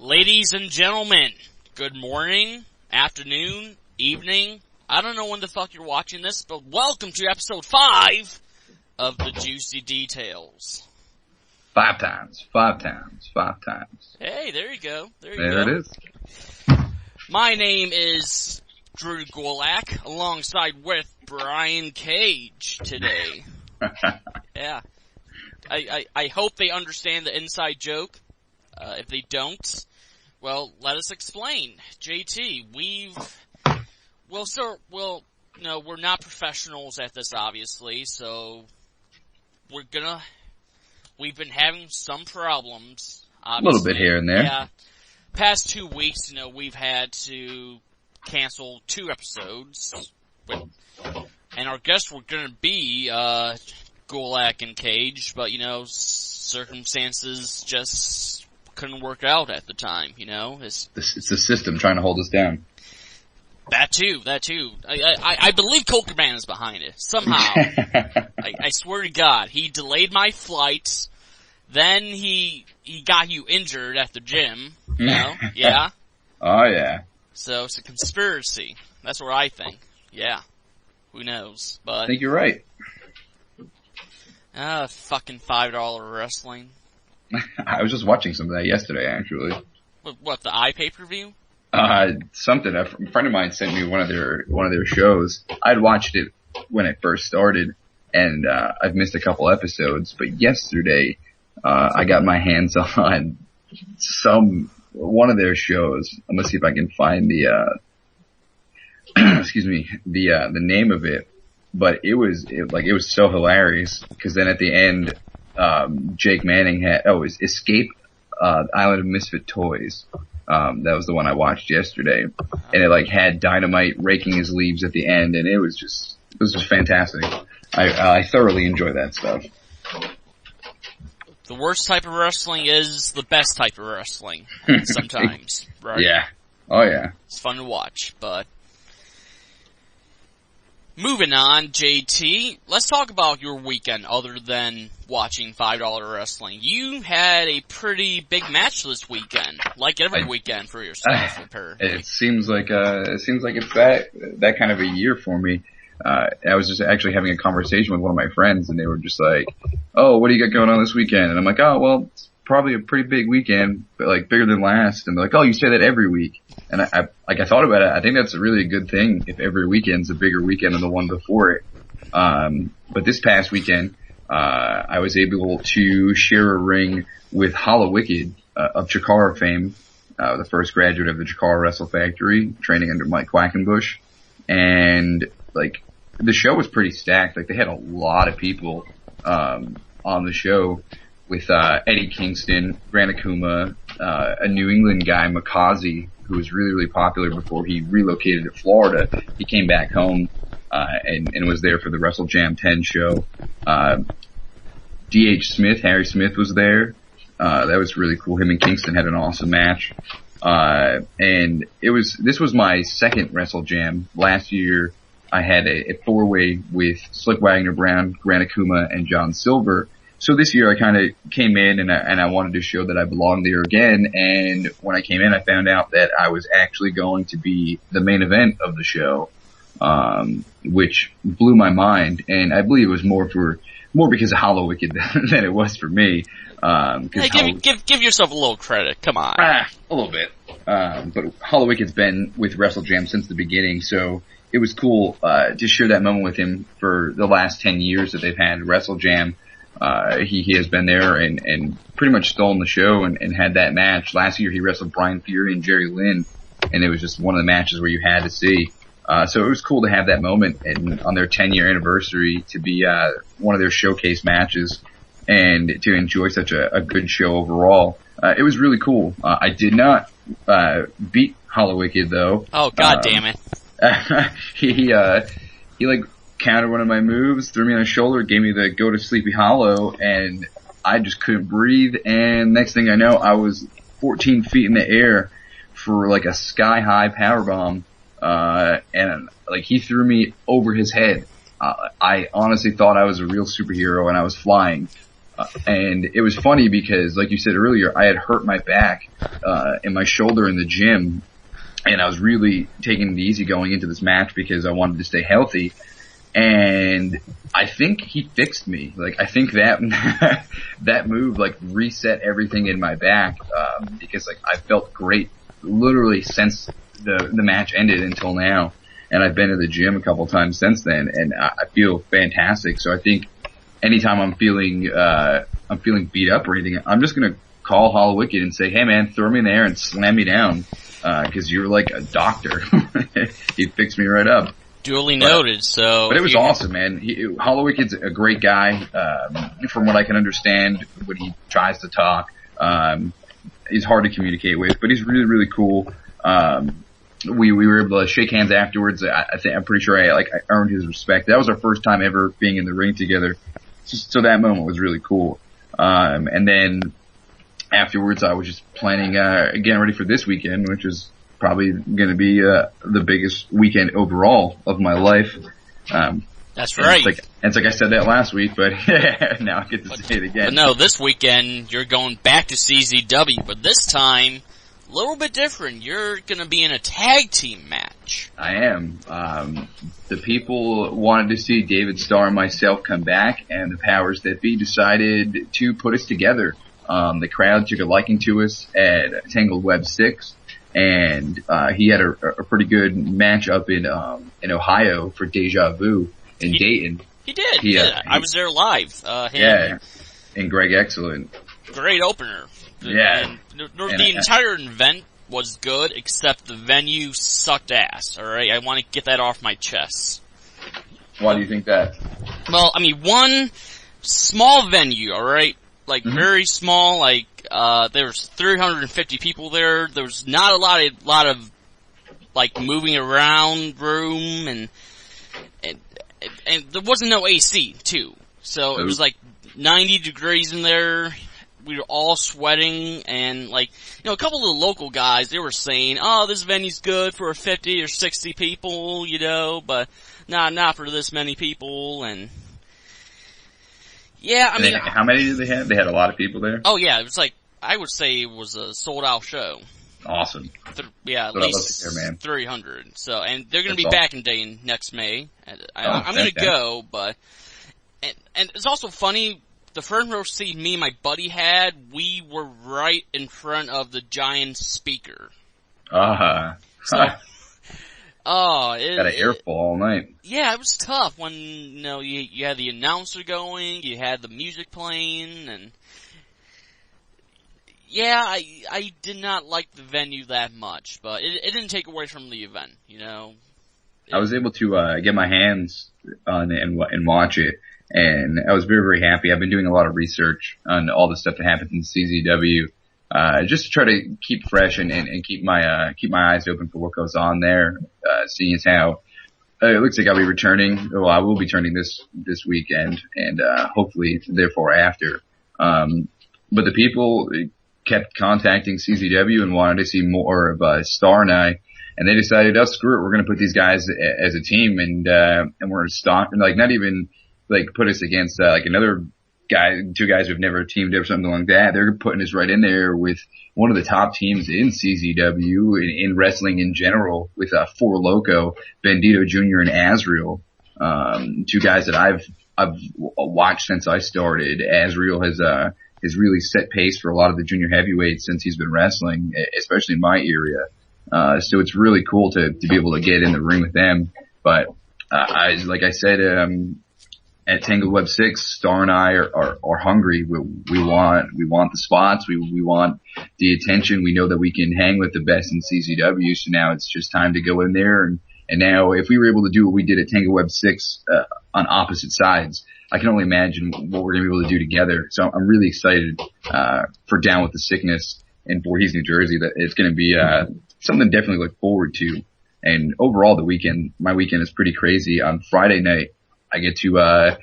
Ladies and gentlemen, good morning, afternoon, evening. I don't know when the fuck you're watching this, but welcome to episode 5 of the Juicy Details. 5 times. Hey, there you go. There it is. My name is Drew Golak, alongside with Brian Cage today. Yeah. I hope they understand the inside joke. If they don't, well, let us explain. JT, we're not professionals at this, obviously, so we've been having some problems, obviously. A little bit here and there. Yeah. Past 2 weeks, we've had to cancel 2 episodes, and our guests were gonna be, Golak and Cage, but, circumstances just couldn't work out at the time, It's the system trying to hold us down. That too. I believe Colt Cabana is behind it, somehow. I swear to God, he delayed my flight, then he got you injured at the gym, yeah? Oh yeah. So it's a conspiracy. That's what I think. Yeah. Who knows? But I think you're right. Fucking $5 wrestling. I was just watching some of that yesterday, actually. What, the iPay-per-view? Something. A friend of mine sent me one of their shows. I'd watched it when it first started, and I've missed a couple episodes. But yesterday, I got my hands on one of their shows. I'm gonna see if I can find the the name of it. But it was so hilarious, because then at the end, Jake Manning had, Escape, Island of Misfit Toys. That was the one I watched yesterday. And it had Dynamite raking his leaves at the end, and it was just fantastic. I thoroughly enjoy that stuff. The worst type of wrestling is the best type of wrestling, sometimes, right? Yeah. Oh yeah. It's fun to watch, but moving on, JT, let's talk about your weekend other than watching $5 wrestling. You had a pretty big match this weekend, like every weekend for yourself, apparently. It seems like it's that kind of a year for me. I was just actually having a conversation with one of my friends, and they were just like, "Oh, what do you got going on this weekend?" And I'm like, "Oh, well, it's probably a pretty big weekend, but bigger than last." And they're like, "Oh, you say that every week." And I thought about it. I think that's a really good thing if every weekend's a bigger weekend than the one before it. But this past weekend, I was able to share a ring with Hollow Wicked, of Chikara fame, the first graduate of the Chikara Wrestle Factory, training under Mike Quackenbush. And, the show was pretty stacked. They had a lot of people, on the show, with, Eddie Kingston, Grant Akuma, a New England guy, Makazi, who was really, really popular before he relocated to Florida. He came back home, and was there for the Wrestle Jam 10 show. D.H. Smith, Harry Smith was there. That was really cool. Him and Kingston had an awesome match. And this was my second Wrestle Jam. Last year, I had a 4-way with Slick Wagner Brown, Grant Akuma, and John Silver. So this year I kind of came in and I wanted to show that I belonged there again. And when I came in, I found out that I was actually going to be the main event of the show, which blew my mind. And I believe it was more because of Hollow Wicked than it was for me. Hey, give yourself a little credit. Come on. A little bit. But Hollow Wicked's been with Wrestle Jam since the beginning, so it was cool to share that moment with him for the last 10 years that they've had Wrestle Jam. He has been there and pretty much stolen the show and had that match. Last year he wrestled Brian Fury and Jerry Lynn, and it was just one of the matches where you had to see. So it was cool to have that moment and on their 10-year anniversary to be one of their showcase matches and to enjoy such a good show overall. It was really cool. I did not beat Hollow Wicked though. Oh, God damn it. He countered one of my moves, threw me on his shoulder, gave me the go to Sleepy Hollow, and I just couldn't breathe. And next thing I know, I was 14 feet in the air for a sky high powerbomb. And he threw me over his head. I honestly thought I was a real superhero and I was flying. And it was funny because, like you said earlier, I had hurt my back, and my shoulder in the gym, and I was really taking it easy going into this match because I wanted to stay healthy. And I think he fixed me. Like, I think that, that move, like, reset everything in my back, because, like, I felt great literally since the match ended until now. And I've been to the gym a couple times since then, and I feel fantastic. So I think anytime I'm feeling beat up or anything, I'm just gonna call Hollow Wicked and say, hey man, throw me in the air and slam me down, cause you're like a doctor. He fixed me right up. Duly noted. But it was awesome, man. Hollow Wicked's a great guy. From what I can understand, when he tries to talk, he's hard to communicate with, but he's really, really cool. We were able to shake hands afterwards. I'm pretty sure I earned his respect. That was our first time ever being in the ring together. So that moment was really cool. And then afterwards I was just planning, getting ready for this weekend, which is probably going to be the biggest weekend overall of my life. That's right. It's like I said that last week, but now I get to say it again. But no, this weekend you're going back to CZW, but this time a little bit different. You're going to be in a tag team match. I am. The people wanted to see David Starr and myself come back, and the powers that be decided to put us together. The crowd took a liking to us at Tangled Web 6. And he had a pretty good match up in Ohio for Deja Vu in Dayton. He did. I was there live. And Greg Excellent. Great opener. Yeah. And the entire event was good, except the venue sucked ass. All right, I want to get that off my chest. Why do you think that? Well, I mean, one small venue. All right, like very small. Like there was 350 people there. There was not a lot of like moving around room, and there wasn't no AC too. So it was like 90 degrees in there. We were all sweating, and like, you know, a couple of the local guys, they were saying, oh, this venue's good for 50 or 60 people, you know, but not for this many people, and yeah, I mean. How many did they have? They had a lot of people there? Oh yeah, it was like, I would say it was a sold out show. Awesome. At least 300. So, and they're gonna be back in Dayton next May. I'm gonna go, but, and it's also funny, the front row seat me and my buddy had, we were right in front of the giant speaker. So, got an earful all night. Yeah, it was tough when, you know, you had the announcer going, you had the music playing, and yeah, I did not like the venue that much, but it didn't take away from the event, you know. I was able to get my hands on it and watch it, and I was very, very happy. I've been doing a lot of research on all the stuff that happens in CZW, just to try to keep fresh and keep my eyes open for what goes on there, seeing as how it looks like I'll be returning. Well, I will be returning this weekend, and hopefully therefore after. But the people kept contacting CZW and wanted to see more of Star and I. And they decided, oh, screw it, we're gonna put these guys as a team, and we're gonna stock, and like, not even, like, put us against, like, another guy, two guys who've never teamed up or something like that. They're putting us right in there with one of the top teams in CZW, in wrestling in general, with, Four Loko, Bandito Jr. and Azriel. Two guys that I've watched since I started. Azriel has really set pace for a lot of the junior heavyweights since he's been wrestling, especially in my area. So it's really cool to be able to get in the ring with them. But, like I said, at Tangled Web 6, Star and I are hungry. We want the spots. We want the attention. We know that we can hang with the best in CZW. So now it's just time to go in there. And now if we were able to do what we did at Tangled Web 6, on opposite sides, I can only imagine what we're going to be able to do together. So I'm really excited, for Down with the Sickness in Voorhees, New Jersey. That it's going to be, something to definitely look forward to. And overall, my weekend is pretty crazy. On Friday night, I get to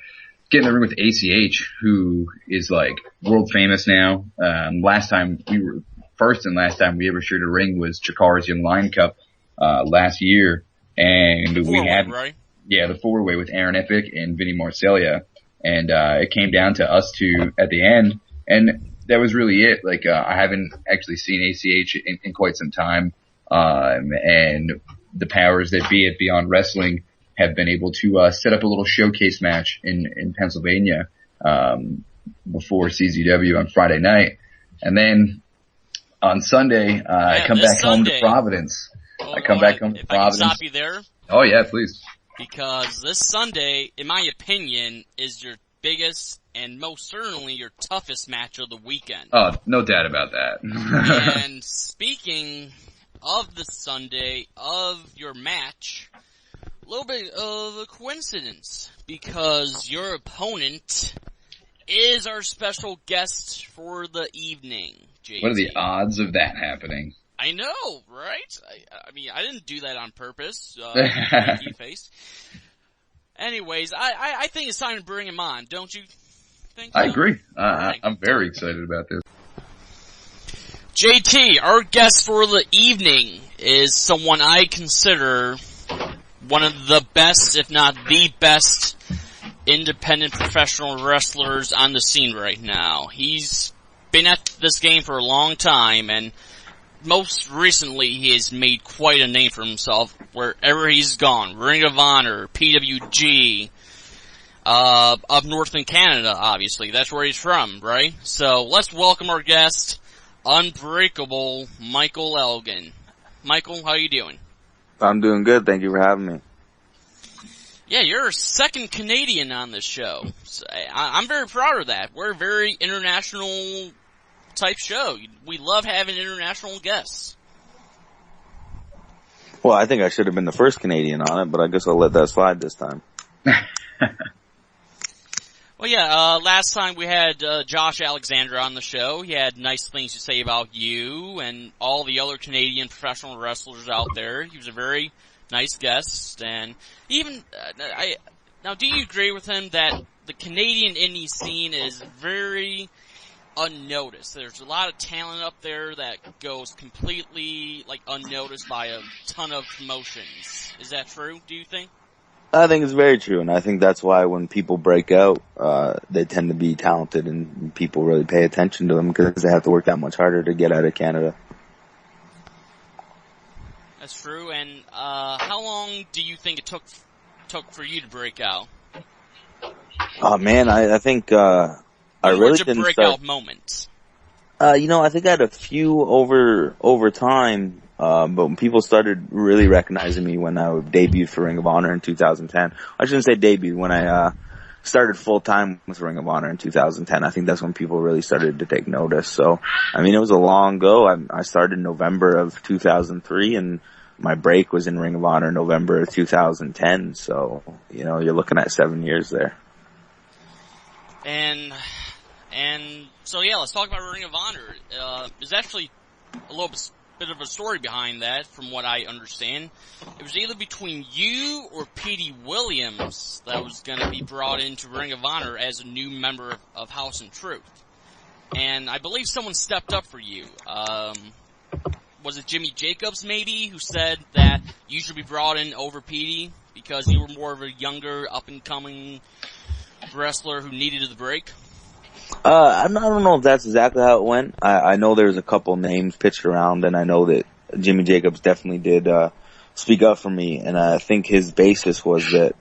get in the ring with ACH, who is like world famous now. Last time we ever shared a ring was Chikara's Young Lion Cup last year, and we had right? Yeah, the 4-way with Aaron Epic and Vinny Marcellia. and it came down to us two at the end, and that was really it. Like I haven't actually seen ACH in quite some time, and the powers that be at Beyond Wrestling have been able to set up a little showcase match in Pennsylvania before CZW on Friday night, and then on Sunday I come back home to Providence. I come back home to Providence. I can stop you there. Oh yeah, please. Because this Sunday, in my opinion, is your biggest and most certainly your toughest match of the weekend. Oh, no doubt about that. And speaking of the Sunday, of your match, a little bit of a coincidence, because your opponent is our special guest for the evening, JT. What are the odds of that happening? I know, right? I mean, I didn't do that on purpose, Frankie face. Anyways, I think it's time to bring him on, don't you think so? I agree. I'm very excited about this. JT, our guest for the evening is someone I consider one of the best, if not the best, independent professional wrestlers on the scene right now. He's been at this game for a long time, and most recently he has made quite a name for himself wherever he's gone. Ring of Honor, PWG, up north in Canada, obviously. That's where he's from, right? So let's welcome our guest, Unbreakable Michael Elgin. Michael, how you doing? I'm doing good. Thank you for having me. Yeah, you're a second Canadian on this show. So I'm very proud of that. We're a very international type show. We love having international guests. Well, I think I should have been the first Canadian on it, but I guess I'll let that slide this time. Well, yeah, last time we had Josh Alexander on the show. He had nice things to say about you and all the other Canadian professional wrestlers out there. He was a very nice guest, and even now, do you agree with him that the Canadian indie scene is very unnoticed? There's a lot of talent up there that goes completely unnoticed by a ton of promotions. Is that true, do you think? I think it's very true, and I think that's why when people break out, they tend to be talented and people really pay attention to them because they have to work that much harder to get out of Canada. That's true, and how long do you think it took for you to break out? Oh man, I think I really didn't breakout moments? I think I had a few over time, but when people started really recognizing me when I debuted for Ring of Honor in 2010. I shouldn't say debuted, when I started full time with Ring of Honor in 2010. I think that's when people really started to take notice. So, I mean, it was a long go. I started in November of 2003, and my break was in Ring of Honor November of 2010. So, you're looking at 7 years there. And so yeah, let's talk about Ring of Honor. There's actually a little bit of a story behind that, from what I understand. It was either between you or Petey Williams that was going to be brought into Ring of Honor as a new member of House and Truth. And I believe someone stepped up for you. Was it Jimmy Jacobs, maybe, who said that you should be brought in over Petey because you were more of a younger, up-and-coming wrestler who needed the break? I don't know if that's exactly how it went. I know there's a couple names pitched around, and I know that Jimmy Jacobs definitely did speak up for me, and I think his basis was that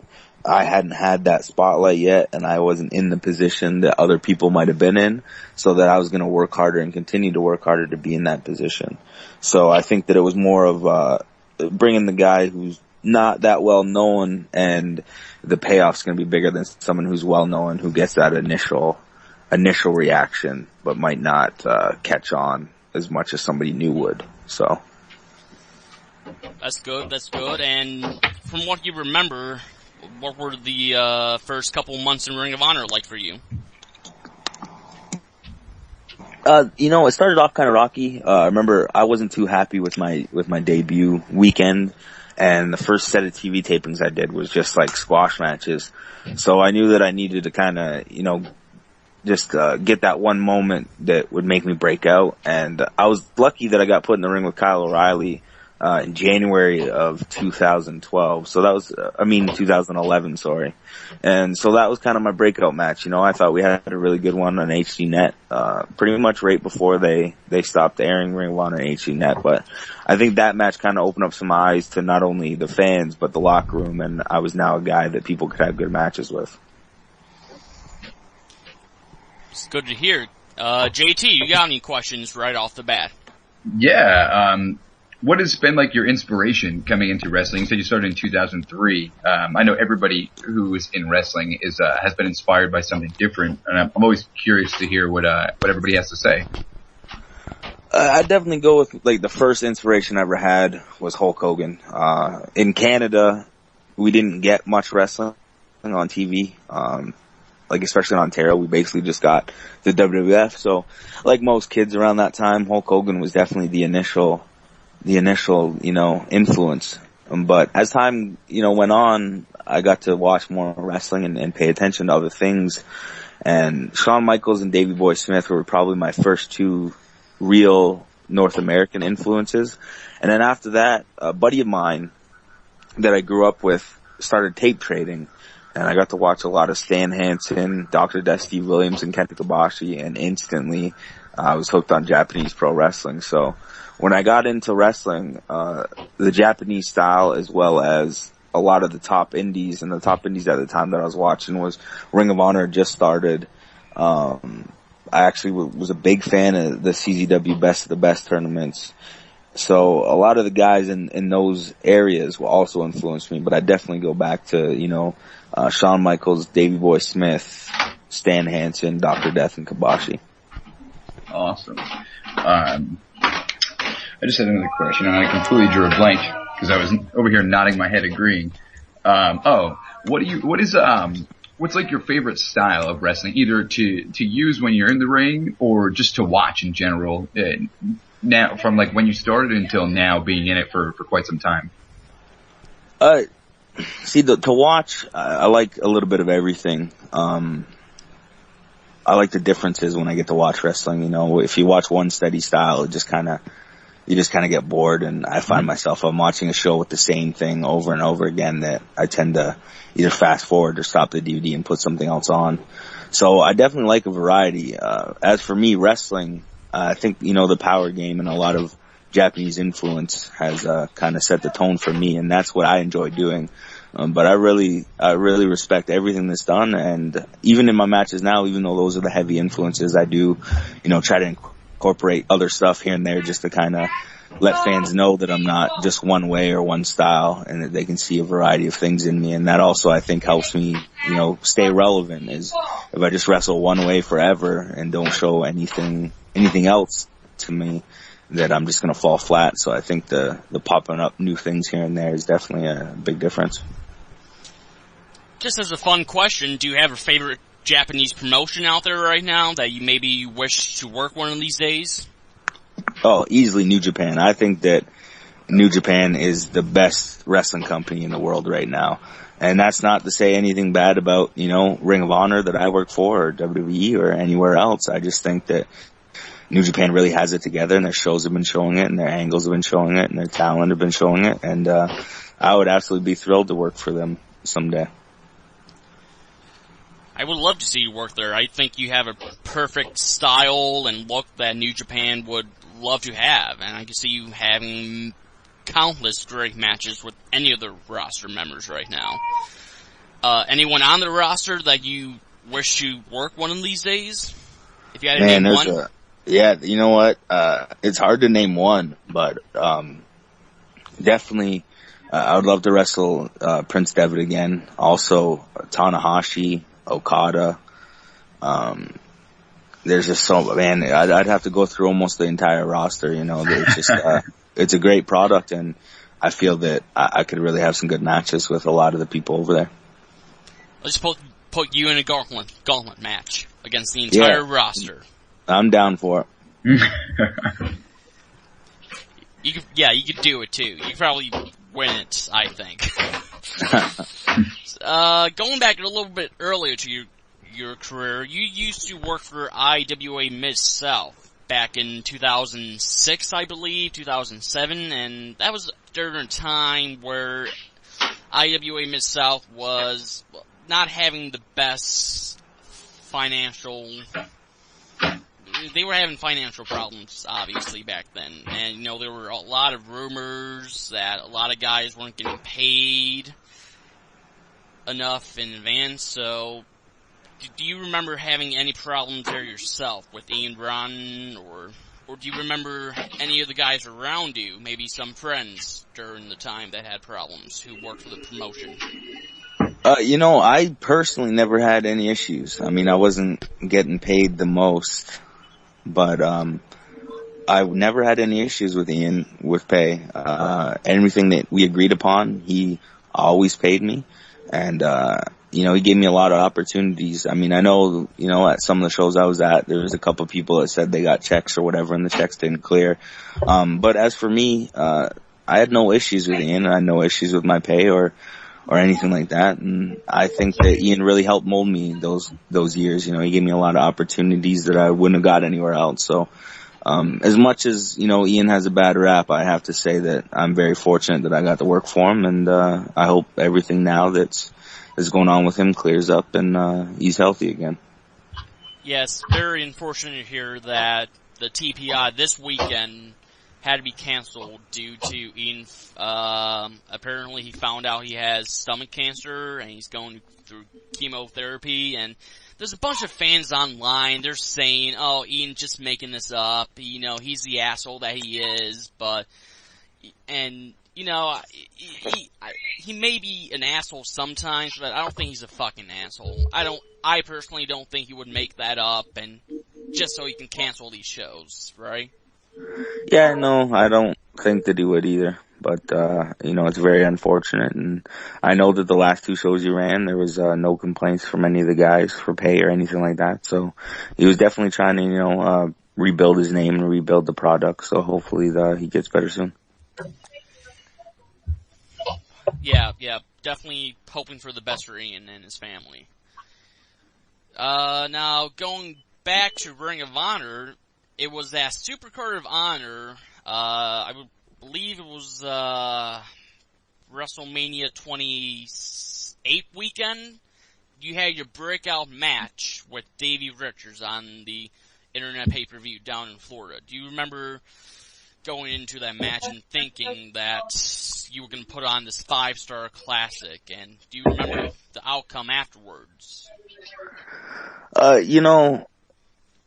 I hadn't had that spotlight yet, and I wasn't in the position that other people might have been in, so that I was going to work harder and continue to work harder to be in that position. So I think that it was more of bringing the guy who's not that well known, and the payoff's going to be bigger than someone who's well known who gets that initial reaction, but might not catch on as much as somebody new would. So that's good. And from what you remember, what were the first couple months in Ring of Honor like for you? It started off kind of rocky. I remember I wasn't too happy with my debut weekend, and the first set of TV tapings I did was just like squash matches. So I knew that I needed to kind of, just get that one moment that would make me break out. And I was lucky that I got put in the ring with Kyle O'Reilly in January of 2012. So that was, 2011, sorry. And so that was kind of my breakout match. You know, I thought we had a really good one on HDNet, pretty much right before they stopped airing Ring of Honor on HDNet. But I think that match kind of opened up some eyes to not only the fans, but the locker room. And I was now a guy that people could have good matches with. It's good to hear. JT, you got any questions right off the bat? Yeah, what has been like your inspiration coming into wrestling? You said you started in 2003. I know everybody who is in wrestling has been inspired by something different, and I'm always curious to hear what everybody has to say. I'd definitely go with, like, the first inspiration I ever had was Hulk Hogan. In Canada, we didn't get much wrestling on TV. Like, especially in Ontario, we basically just got the WWF. So, like most kids around that time, Hulk Hogan was definitely the initial, influence. But as time, went on, I got to watch more wrestling and pay attention to other things. And Shawn Michaels and Davey Boy Smith were probably my first two real North American influences. And then after that, a buddy of mine that I grew up with started tape trading. And I got to watch a lot of Stan Hansen, Dr. Death, Steve Williams, and Kenta Kobashi, and instantly I was hooked on Japanese pro wrestling. So when I got into wrestling, the Japanese style as well as a lot of the top indies, and the top indies at the time that I was watching was Ring of Honor just started. I actually was a big fan of the CZW Best of the Best tournaments. So a lot of the guys in those areas will also influence me, but I definitely go back to, Shawn Michaels, Davey Boy Smith, Stan Hansen, Dr. Death, and Kobashi. Awesome. I just had another question, and I completely drew a blank because I was over here nodding my head agreeing. What's like your favorite style of wrestling, either to use when you're in the ring or just to watch in general, now from like when you started until now being in it for quite some time? To watch, I like a little bit of everything. I like the differences when I get to watch wrestling. If you watch one steady style, you just kind of get bored, and I find myself, I'm watching a show with the same thing over and over again, that I tend to either fast forward or stop the DVD and put something else on. So I definitely like a variety. As for me, wrestling, I think, the power game and a lot of Japanese influence has kind of set the tone for me, and that's what I enjoy doing. But I really respect everything that's done, and even in my matches now, even though those are the heavy influences, I do, try to incorporate other stuff here and there just to kind of let fans know that I'm not just one way or one style, and that they can see a variety of things in me. And that also, I think, helps me, stay relevant. Is if I just wrestle one way forever and don't show anything else to me, that I'm just going to fall flat. So I think the popping up new things here and there is definitely a big difference. Just as a fun question, do you have a favorite Japanese promotion out there right now that you maybe wish to work one of these days? Oh, easily New Japan. I think that New Japan is the best wrestling company in the world right now. And that's not to say anything bad about, Ring of Honor that I work for, or WWE or anywhere else. I just think that New Japan really has it together, and their shows have been showing it, and their angles have been showing it, and their talent have been showing it. And I would absolutely be thrilled to work for them someday. I would love to see you work there. I think you have a perfect style and look that New Japan would love to have, and I can see you having countless great matches with any of the roster members right now. Anyone on the roster that you wish to work one of these days? If you had to name one? Yeah, you know what? It's hard to name one, but definitely I would love to wrestle Prince Devitt again. Also, Tanahashi, Okada. There's just I'd have to go through almost the entire roster. There's just it's a great product, and I feel that I could really have some good matches with a lot of the people over there. Let's put you in a gauntlet match against the entire roster. I'm down for it. You could do it too. You could probably win it, I think. Going back a little bit earlier to your career, you used to work for IWA Mid-South back in 2006, I believe, 2007, and that was during a time where IWA Mid-South was not having the best financial... They were having financial problems, obviously, back then. And, you know, there were a lot of rumors that a lot of guys weren't getting paid enough in advance. So, do you remember having any problems there yourself with Ian Braun, or do you remember any of the guys around you, maybe some friends during the time that had problems who worked for the promotion? You know, I personally never had any issues. I mean, I wasn't getting paid the most, but I never had any issues with Ian with pay. Everything that we agreed upon, he always paid me, and you know, he gave me a lot of opportunities. I mean, I know, you know, at some of the shows I was at, there was a couple of people that said they got checks or whatever, and the checks didn't clear. But as for me, I had no issues with Ian, and I had no issues with my pay or anything like that. And I think that Ian really helped mold me those years. You know, he gave me a lot of opportunities that I wouldn't have got anywhere else. So, as much as, you know, Ian has a bad rap, I have to say that I'm very fortunate that I got to work for him, and I hope everything now that's going on with him clears up and he's healthy again. Yes, very unfortunate to hear that the TPI this weekend had to be canceled due to Ian. Apparently he found out he has stomach cancer and he's going through chemotherapy, and there's a bunch of fans online, they're saying, oh, Ian just making this up, you know, he's the asshole that he is, and you know, he may be an asshole sometimes, but I don't think he's a fucking asshole. I personally don't think he would make that up and just so he can cancel these shows, right? Yeah, no, I don't think that he would either. But, you know, it's very unfortunate. And I know that the last two shows he ran, there was no complaints from any of the guys for pay or anything like that. So he was definitely trying to, you know, rebuild his name and rebuild the product. So hopefully he gets better soon. Yeah, definitely hoping for the best for Ian and his family. Now, going back to Ring of Honor, it was that Supercard of Honor, I believe it was, WrestleMania 28 weekend. You had your breakout match with Davey Richards on the Internet pay-per-view down in Florida. Do you remember going into that match and thinking that you were going to put on this 5-star classic, and do you remember the outcome afterwards? You know,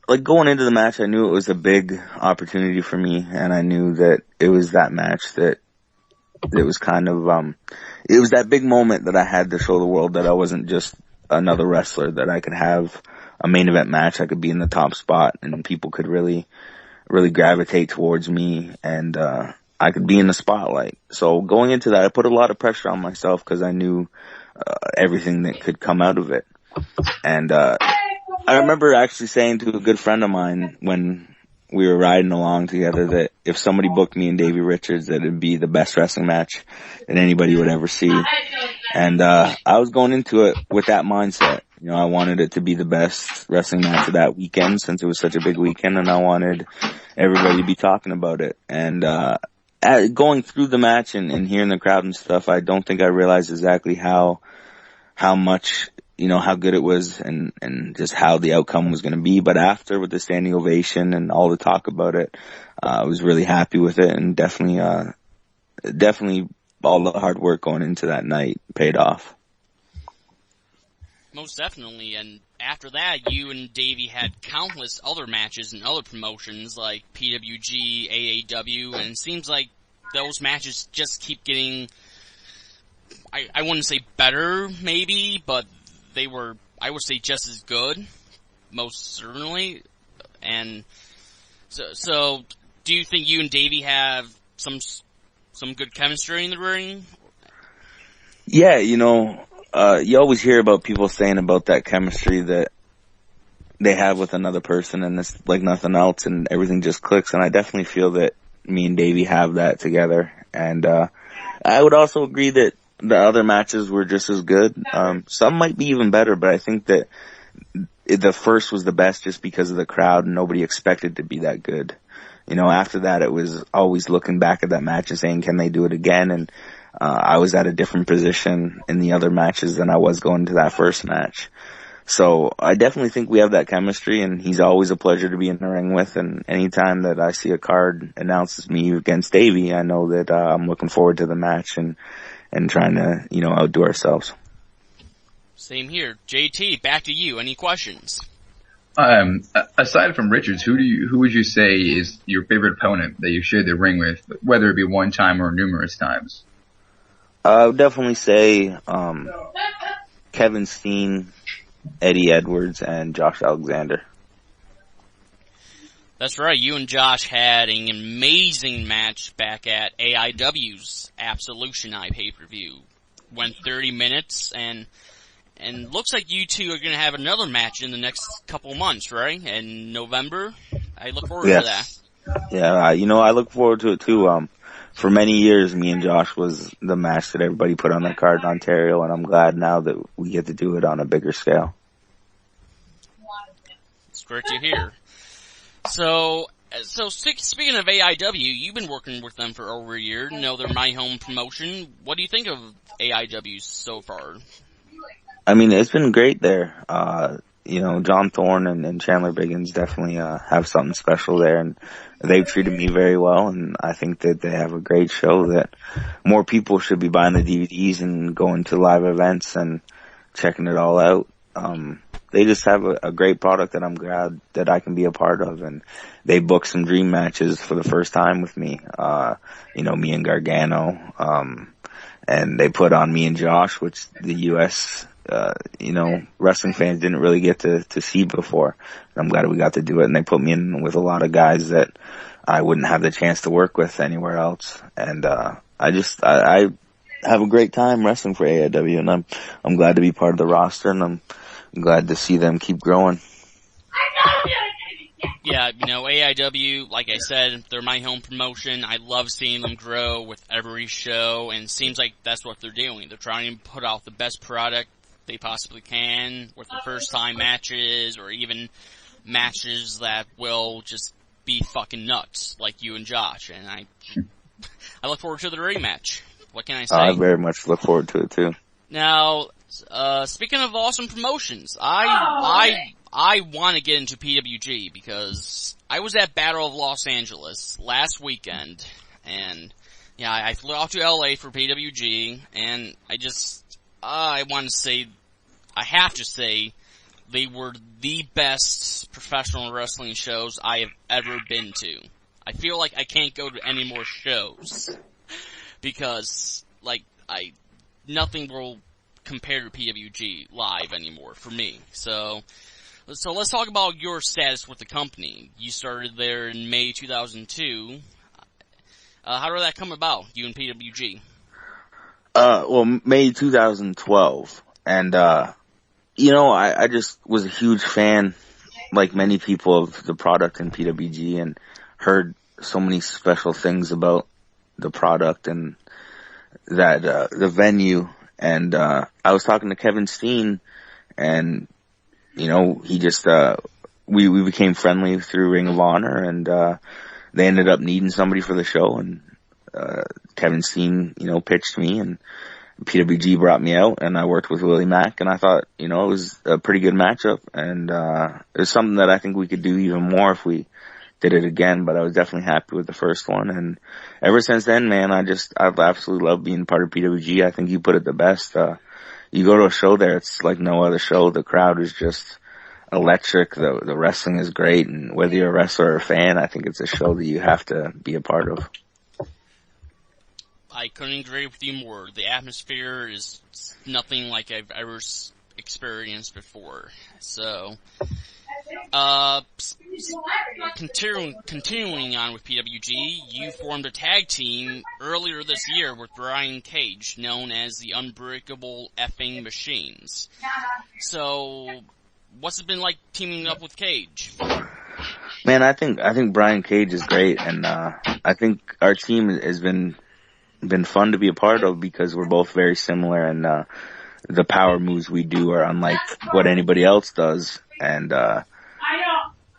like going into the match, I knew it was a big opportunity for me, and I knew that it was that match that it was kind of, it was that big moment that I had to show the world that I wasn't just another wrestler, that I could have a main event match, I could be in the top spot, and people could really gravitate towards me, and I could be in the spotlight. So going into that, I put a lot of pressure on myself because I knew everything that could come out of it. And I remember actually saying to a good friend of mine when we were riding along together that if somebody booked me and Davey Richards, that it'd be the best wrestling match that anybody would ever see. And I was going into it with that mindset. You know, I wanted it to be the best wrestling match of that weekend since it was such a big weekend, and I wanted everybody to be talking about it. And going through the match and hearing the crowd and stuff, I don't think I realized exactly how much, you know, how good it was and just how the outcome was going to be. But after, with the standing ovation and all the talk about it, I was really happy with it, and definitely all the hard work going into that night paid off. Most definitely, and after that, you and Davey had countless other matches and other promotions like PWG, AAW, and it seems like those matches just keep getting, I wouldn't say better, maybe, but they were, I would say, just as good, most certainly. And so do you think you and Davey have some good chemistry in the ring? Yeah, you know, you always hear about people saying about that chemistry that they have with another person, and it's like nothing else, and everything just clicks. And I definitely feel that me and Davey have that together. And I would also agree that the other matches were just as good. Some might be even better, but I think that the first was the best just because of the crowd, and nobody expected to be that good. after that, it was always looking back at that match and saying, can they do it again? And I was at a different position in the other matches than I was going to that first match. So I definitely think we have that chemistry, and he's always a pleasure to be in the ring with. And anytime that I see a card announces me against Davey, I know that I'm looking forward to the match and trying to, outdo ourselves. Same here. JT, back to you. Any questions? Aside from Richards, who would you say is your favorite opponent that you shared the ring with, whether it be one time or numerous times? I would definitely say Kevin Steen, Eddie Edwards, and Josh Alexander. That's right. You and Josh had an amazing match back at AIW's Absolution Night pay-per-view. Went 30 minutes, and looks like you two are going to have another match in the next couple months, right? In November? I look forward to that. Yeah, I look forward to it too. For many years, me and Josh was the match that everybody put on their card in Ontario, and I'm glad now that we get to do it on a bigger scale. It's great to hear. So speaking of AIW, you've been working with them for over a year. They're my home promotion. What do you think of AIW so far? I mean, it's been great there. John Thorne and Chandler Biggins definitely have something special there, and they've treated me very well, and I think that they have a great show that more people should be buying the DVDs and going to live events and checking it all out. They just have a great product that I'm glad that I can be a part of, and they booked some dream matches for the first time with me. Me and Gargano, and they put on me and Josh, which the U.S., wrestling fans didn't really get to see before. And I'm glad we got to do it, and they put me in with a lot of guys that I wouldn't have the chance to work with anywhere else. And, I have a great time wrestling for AIW, and I'm glad to be part of the roster, and I'm glad to see them keep growing. Yeah, AIW, like I said, they're my home promotion. I love seeing them grow with every show, and it seems like that's what they're doing. They're trying to put out the best product they possibly can with the first time matches, or even matches that will just be fucking nuts, like you and Josh. And I look forward to the rematch. What can I say? I very much look forward to it too. Now, speaking of awesome promotions, I want to get into PWG because I was at Battle of Los Angeles last weekend, and I flew out to LA for PWG, and I have to say, they were the best professional wrestling shows I have ever been to. I feel like I can't go to any more shows because, nothing will compare to PWG live anymore for me. So let's talk about your status with the company. You started there in May 2002. How did that come about, you and PWG? May 2012. And, I just was a huge fan, like many people, of the product in PWG, and heard so many special things about the product and that, the venue. And, I was talking to Kevin Steen, and, he just, we became friendly through Ring of Honor, and, they ended up needing somebody for the show, and, Kevin Steen, pitched me, and PWG brought me out, and I worked with Willie Mack, and I thought, it was a pretty good matchup, and, it was something that I think we could do even more if we did it again, but I was definitely happy with the first one, and ever since then, man, I've absolutely loved being part of PWG. I think you put it the best. You go to a show there, it's like no other show. The crowd is just electric. The wrestling is great, and whether you're a wrestler or a fan, I think it's a show that you have to be a part of. I couldn't agree with you more. The atmosphere is nothing like I've ever experienced before. So, continuing on with PWG, you formed a tag team earlier this year with Brian Cage, known as the Unbreakable Effing Machines. So, what's it been like teaming up with Cage? Man, I think Brian Cage is great, and I think our team has been fun to be a part of because we're both very similar, and the power moves we do are unlike what anybody else does. And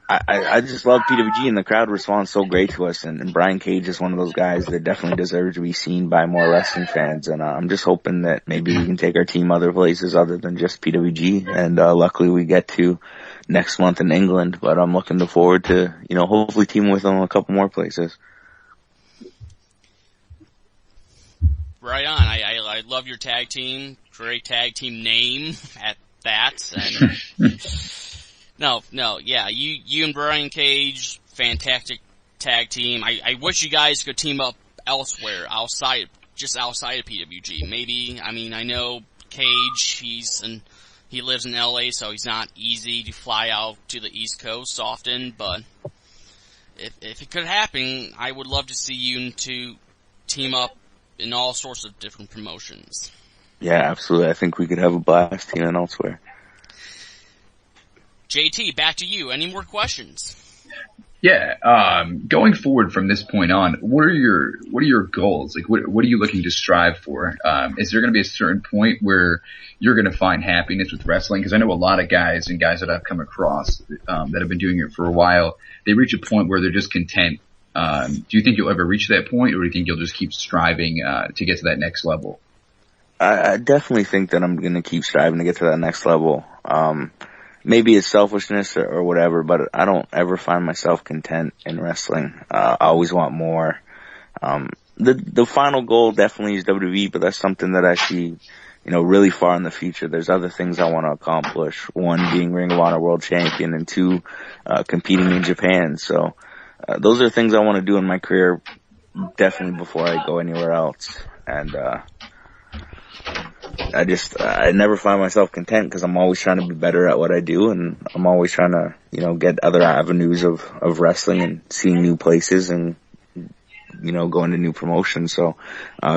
I just love PWG, and the crowd responds so great to us, and Brian Cage is one of those guys that definitely deserves to be seen by more wrestling fans, and I'm just hoping that maybe we can take our team other places other than just PWG, and luckily we get to next month in England, but I'm looking forward to, hopefully teaming with them a couple more places. Right on. I love your tag team. Great tag team name at that. And yeah, you and Brian Cage, fantastic tag team. I wish you guys could team up elsewhere, outside of PWG. Maybe, I know Cage, he lives in LA, so he's not easy to fly out to the East Coast often, but if it could happen, I would love to see you two team up in all sorts of different promotions. Yeah, absolutely. I think we could have a blast teaming elsewhere. JT, back to you. Any more questions? Yeah, going forward from this point on, what are your goals? Like, what are you looking to strive for? Is there going to be a certain point where you're going to find happiness with wrestling? Because I know a lot of guys that I've come across that have been doing it for a while, they reach a point where they're just content. Do you think you'll ever reach that point, or do you think you'll just keep striving to get to that next level? I definitely think that I'm going to keep striving to get to that next level. Maybe it's selfishness or whatever, but I don't ever find myself content in wrestling. I always want more. The final goal definitely is WWE, but that's something that I see, really far in the future. There's other things I want to accomplish. One being Ring of Honor World Champion, and two, competing in Japan. So, those are things I want to do in my career definitely before I go anywhere else. And, I never find myself content because I'm always trying to be better at what I do, and I'm always trying to, get other avenues of wrestling and seeing new places and, going to new promotions. So,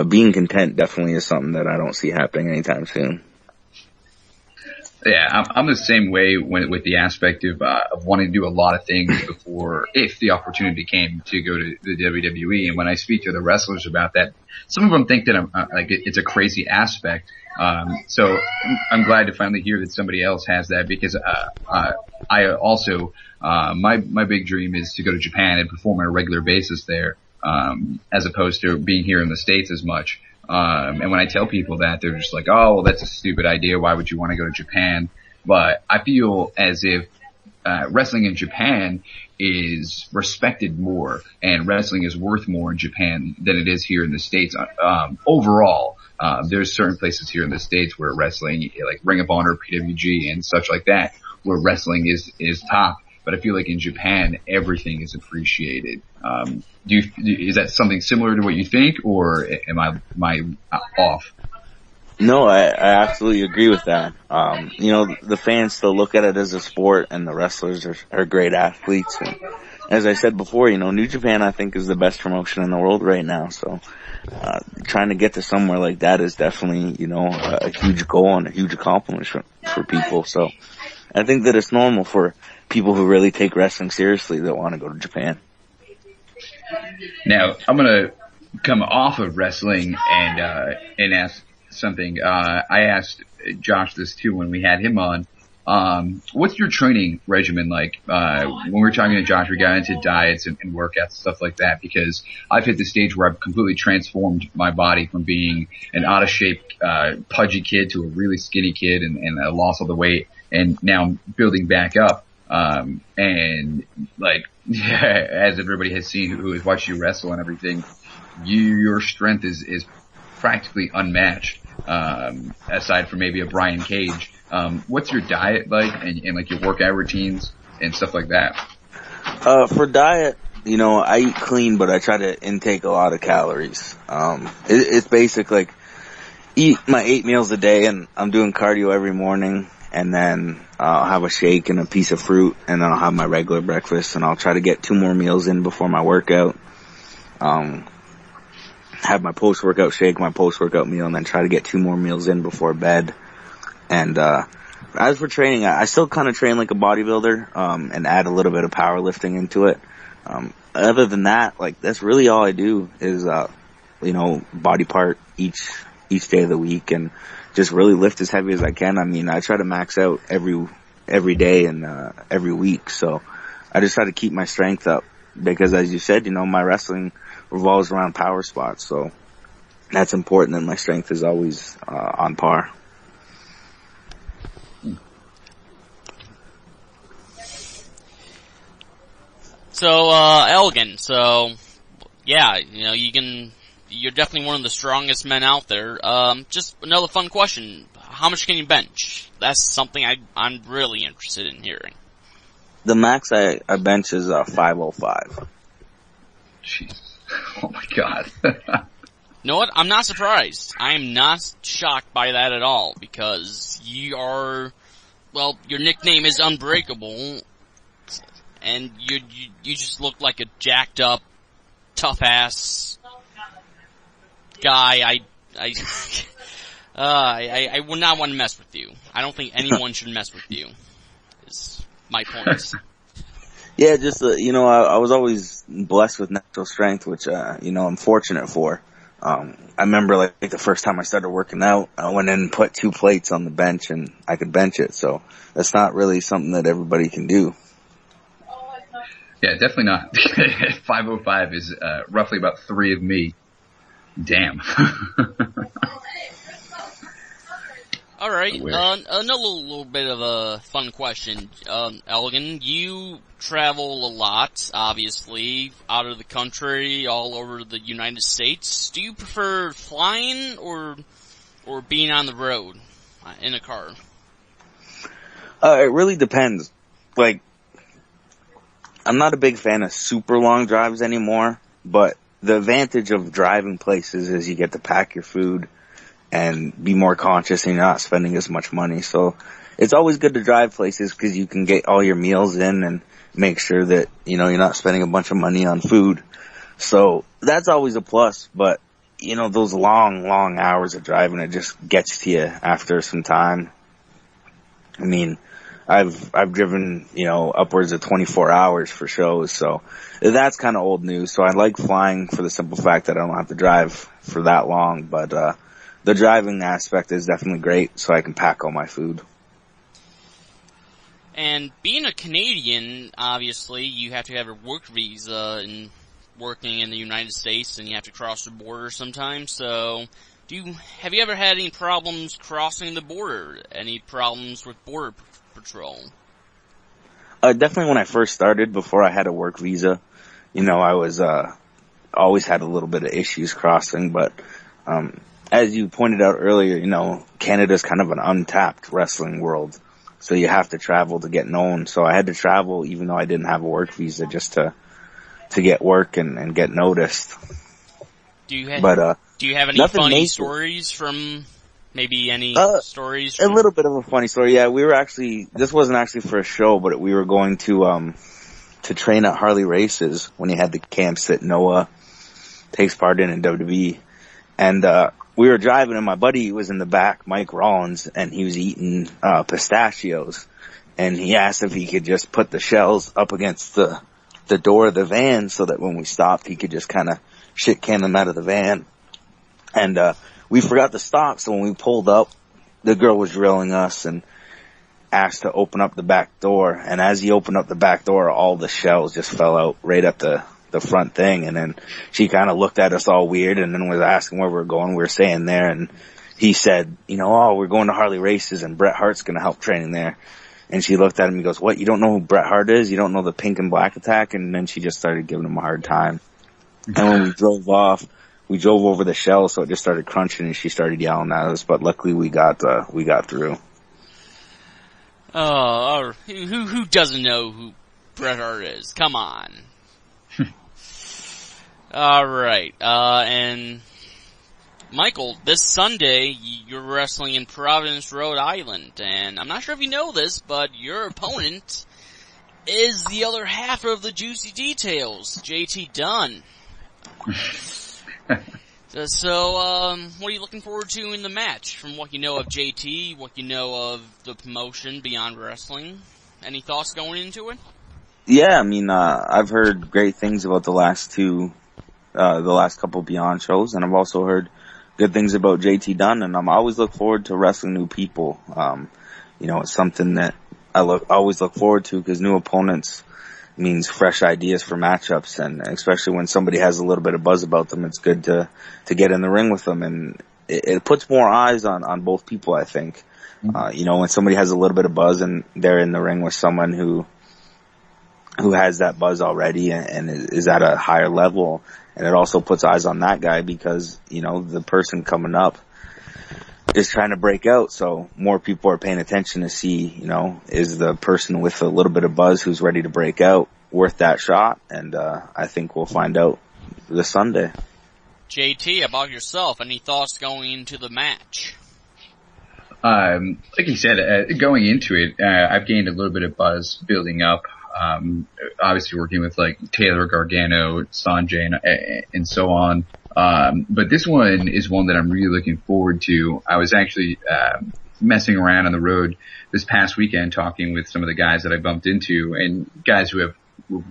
being content definitely is something that I don't see happening anytime soon. Yeah, I'm the same way with the aspect of wanting to do a lot of things before, if the opportunity came to go to the WWE. And when I speak to the wrestlers about that, some of them think that it's a crazy aspect. So I'm glad to finally hear that somebody else has that, because I also my big dream is to go to Japan and perform on a regular basis there, as opposed to being here in the States as much. And when I tell people that, they're just like, oh, well, that's a stupid idea. Why would you want to go to Japan? But I feel as if wrestling in Japan is respected more, and wrestling is worth more in Japan than it is here in the States. Overall, there's certain places here in the States where wrestling, like Ring of Honor, PWG, and such like that, where wrestling is top. But I feel like in Japan, everything is appreciated. Is that something similar to what you think, or am I off? No, I absolutely agree with that. The fans still look at it as a sport, and the wrestlers are great athletes. And as I said before, New Japan, I think, is the best promotion in the world right now. So, trying to get to somewhere like that is definitely, a huge goal and a huge accomplishment for people. So, I think that it's normal for people who really take wrestling seriously that want to go to Japan. Now, I'm gonna come off of wrestling and ask something. I asked Josh this too when we had him on. What's your training regimen like? When we were talking to Josh, we got into diets and workouts, stuff like that, because I've hit the stage where I've completely transformed my body from being an out of shape, pudgy kid to a really skinny kid, and I lost all the weight, and now I'm building back up. And like, as everybody has seen who has watched you wrestle and everything, your strength is practically unmatched, aside from maybe a Brian Cage. What's your diet like, and like your workout routines and stuff like that? For diet, I eat clean, but I try to intake a lot of calories. It's basic, like, eat my 8 meals a day, and I'm doing cardio every morning, and then I'll have a shake and a piece of fruit, and then I'll have my regular breakfast, and I'll try to get 2 more meals in before my workout. Have my post-workout shake, my post-workout meal, and then try to get 2 more meals in before bed. And as for training, I still kind of train like a bodybuilder, and add a little bit of powerlifting into it. Other than that, like, that's really all I do is, body part each day of the week, and just really lift as heavy as I can. I mean, I try to max out every day and every week, so I just try to keep my strength up because, as you said, my wrestling revolves around power spots, so that's important, and my strength is always on par. So, Elgin, yeah, you're definitely one of the strongest men out there. Just another fun question. How much can you bench? That's something I'm really interested in hearing. The max I bench is 505. Jesus. Oh my God. You know what? I'm not surprised. I am not shocked by that at all, because your nickname is Unbreakable, and you just look like a jacked up, tough ass guy. I would not want to mess with you. I don't think anyone should mess with you, is my point. Yeah, just, I was always blessed with natural strength, which, I'm fortunate for. I remember like the first time I started working out, I went in and put 2 plates on the bench and I could bench it. So that's not really something that everybody can do. Yeah, definitely not. 505 is roughly about 3 of me. Damn. All right, another little bit of a fun question. Elgin, you travel a lot, obviously, out of the country, all over the United States. Do you prefer flying or being on the road in a car? It really depends. Like, I'm not a big fan of super long drives anymore, but the advantage of driving places is you get to pack your food and be more conscious and you're not spending as much money. So it's always good to drive places because you can get all your meals in and make sure that, you're not spending a bunch of money on food. So that's always a plus, but those long hours of driving, it just gets to you after some time. I mean, I've driven, upwards of 24 hours for shows, so that's kind of old news. So I like flying for the simple fact that I don't have to drive for that long, but the driving aspect is definitely great, so I can pack all my food. And being a Canadian, obviously, you have to have a work visa and working in the United States, and you have to cross the border sometimes. So, have you ever had any problems crossing the border? Any problems with Border Patrol? Definitely when I first started, before I had a work visa, I was always had a little bit of issues crossing, but as you pointed out earlier, Canada's kind of an untapped wrestling world. So you have to travel to get known. So I had to travel even though I didn't have a work visa just to get work and get noticed. Do you have any funny stories from maybe any stories? A little bit of a funny story. Yeah, this wasn't actually for a show, but we were going to train at Harley Races when he had the camps that Noah takes part in WWE. And we were driving, and my buddy was in the back, Mike Rollins, and he was eating pistachios. And he asked if he could just put the shells up against the door of the van so that when we stopped, he could just kind of shit can them out of the van. And we forgot to stop, so when we pulled up, the girl was drilling us and asked to open up the back door. And as he opened up the back door, all the shells just fell out right at the front thing, and then she kind of looked at us all weird and then was asking where we were going. We were staying there, and he said, we're going to Harley Races and Bret Hart's going to help training there. And she looked at him and goes, what, you don't know who Bret Hart is? You don't know the Pink and Black Attack? And then she just started giving him a hard time. And when we drove off, we drove over the shell, so it just started crunching and she started yelling at us, but luckily we got through. Oh, who doesn't know who Bret Hart is? Come on. Alright, and Michael, this Sunday, you're wrestling in Providence, Rhode Island, and I'm not sure if you know this, but your opponent is the other half of the Juicy Details, JT Dunn. So, what are you looking forward to in the match? From what you know of JT, what you know of the promotion Beyond Wrestling, any thoughts going into it? Yeah, I mean, I've heard great things about the last couple Beyond shows, and I've also heard good things about JT Dunn, and I always look forward to wrestling new people. It's something that I always look forward to because new opponents means fresh ideas for matchups, and especially when somebody has a little bit of buzz about them, it's good to get in the ring with them, and it puts more eyes on both people, I think. When somebody has a little bit of buzz and they're in the ring with someone who has that buzz already and is at a higher level, and it also puts eyes on that guy because, the person coming up is trying to break out, so more people are paying attention to see, is the person with a little bit of buzz who's ready to break out worth that shot, and I think we'll find out this Sunday. JT, about yourself, any thoughts going into the match? Like you said, going into it, I've gained a little bit of buzz building up. Obviously working with like Taylor, Gargano, Sanjay, and so on. But this one is one that I'm really looking forward to. I was actually messing around on the road this past weekend talking with some of the guys that I bumped into and guys who have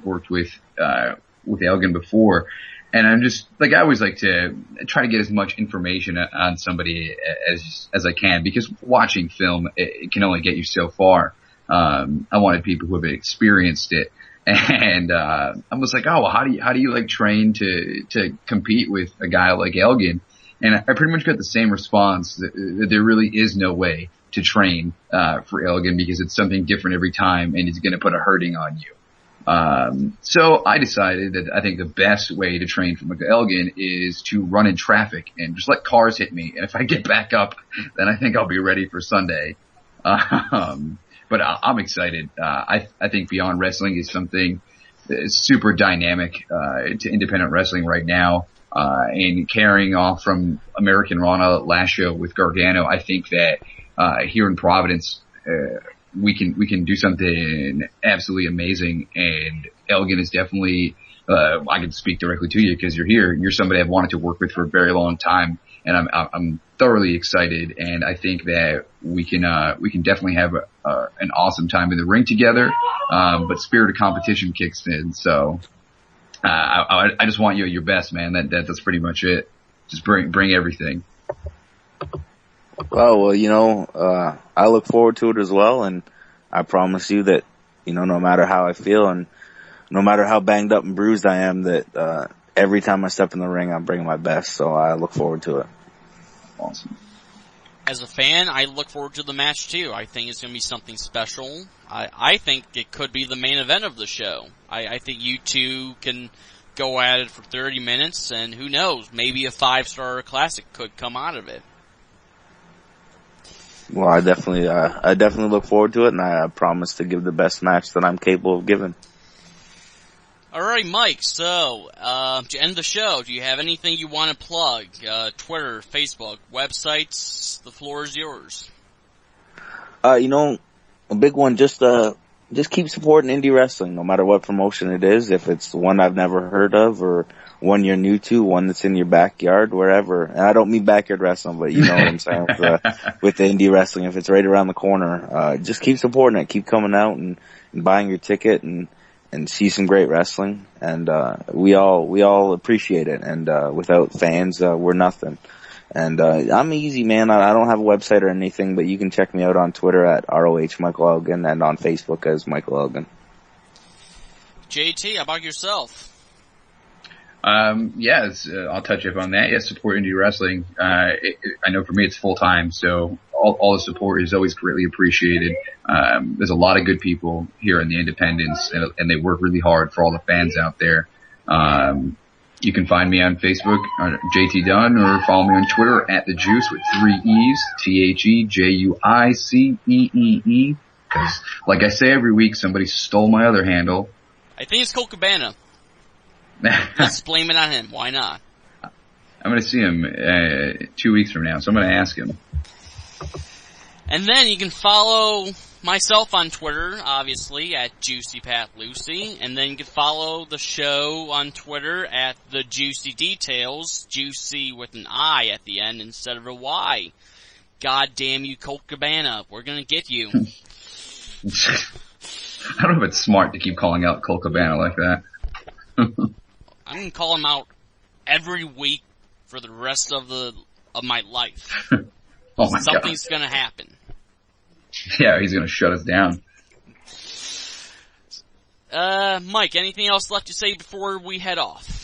worked with Elgin before. And I'm just, like, I always like to try to get as much information on somebody as I can, because watching film, it can only get you so far. I wanted people who have experienced it. And, I was like, oh, well, how do you like train to compete with a guy like Elgin? And I pretty much got the same response that there really is no way to train, for Elgin, because it's something different every time and he's going to put a hurting on you. So I decided that I think the best way to train for Elgin is to run in traffic and just let cars hit me. And if I get back up, then I think I'll be ready for Sunday. But I'm excited. I think Beyond Wrestling is something that's super dynamic, to independent wrestling right now. And carrying off from American Rana last show with Gargano, I think that, here in Providence, we can do something absolutely amazing, and Elgin is definitely, I can speak directly to you because you're here. You're somebody I've wanted to work with for a very long time, and I'm thoroughly excited, and I think that we can definitely have an awesome time in the ring together. But spirit of competition kicks in, so, I just want you at your best, man. That's pretty much it. Just bring everything. Well, I look forward to it as well, and I promise you that, no matter how I feel and no matter how banged up and bruised I am, that every time I step in the ring, I'm bringing my best, so I look forward to it. Awesome. As a fan, I look forward to the match too. I think it's going to be something special. I think it could be the main event of the show. I think you two can go at it for 30 minutes, and who knows, maybe a 5-star classic could come out of it. Well, I definitely look forward to it, and I promise to give the best match that I'm capable of giving. Alright, Mike, so, to end the show, do you have anything you want to plug? Twitter, Facebook, websites, the floor is yours. A big one, just keep supporting indie wrestling, no matter what promotion it is. If it's one I've never heard of, or one you're new to, one that's in your backyard, wherever. And I don't mean backyard wrestling, but you know what I'm saying with the indie wrestling. If it's right around the corner, just keep supporting it. Keep coming out and buying your ticket and see some great wrestling. And we all appreciate it. And without fans, we're nothing. And I'm easy, man. I don't have a website or anything, but you can check me out on Twitter at ROH Michael Elgin and on Facebook as Michael Elgin. JT, how about yourself? Yes, I'll touch up on that. Yes, support indie wrestling. I know for me it's full time, so all the support is always greatly appreciated. There's a lot of good people here in the independents, and they work really hard for all the fans out there. You can find me on Facebook, JT Dunn, or follow me on Twitter at The Juice with 3 E's, TheJuicee. Because, like I say every week, somebody stole my other handle. I think it's Colt Cabana. Let's blame it on him. Why not? I'm going to see him 2 weeks from now, so I'm going to ask him. And then you can follow myself on Twitter, obviously, at JuicyPatLucy. And then you can follow the show on Twitter at The Juicy Details. Juicy with an I at the end instead of a Y. God damn you, Colt Cabana. We're going to get you. I don't know if it's smart to keep calling out Colt Cabana like that. I'm going to call him out every week for the rest of my life. Oh my Something's going to happen. Yeah, he's going to shut us down. Mike, anything else left to say before we head off?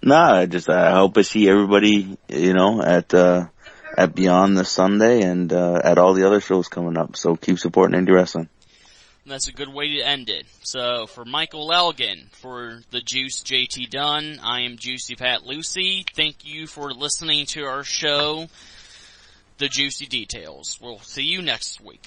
Nah, I hope I see everybody, at Beyond this Sunday and, at all the other shows coming up. So keep supporting indie wrestling. That's a good way to end it. So, for Michael Elgin, for the Juice JT Dunn, I am Juicy Pat Lucy. Thank you for listening to our show, The Juicy Details. We'll see you next week.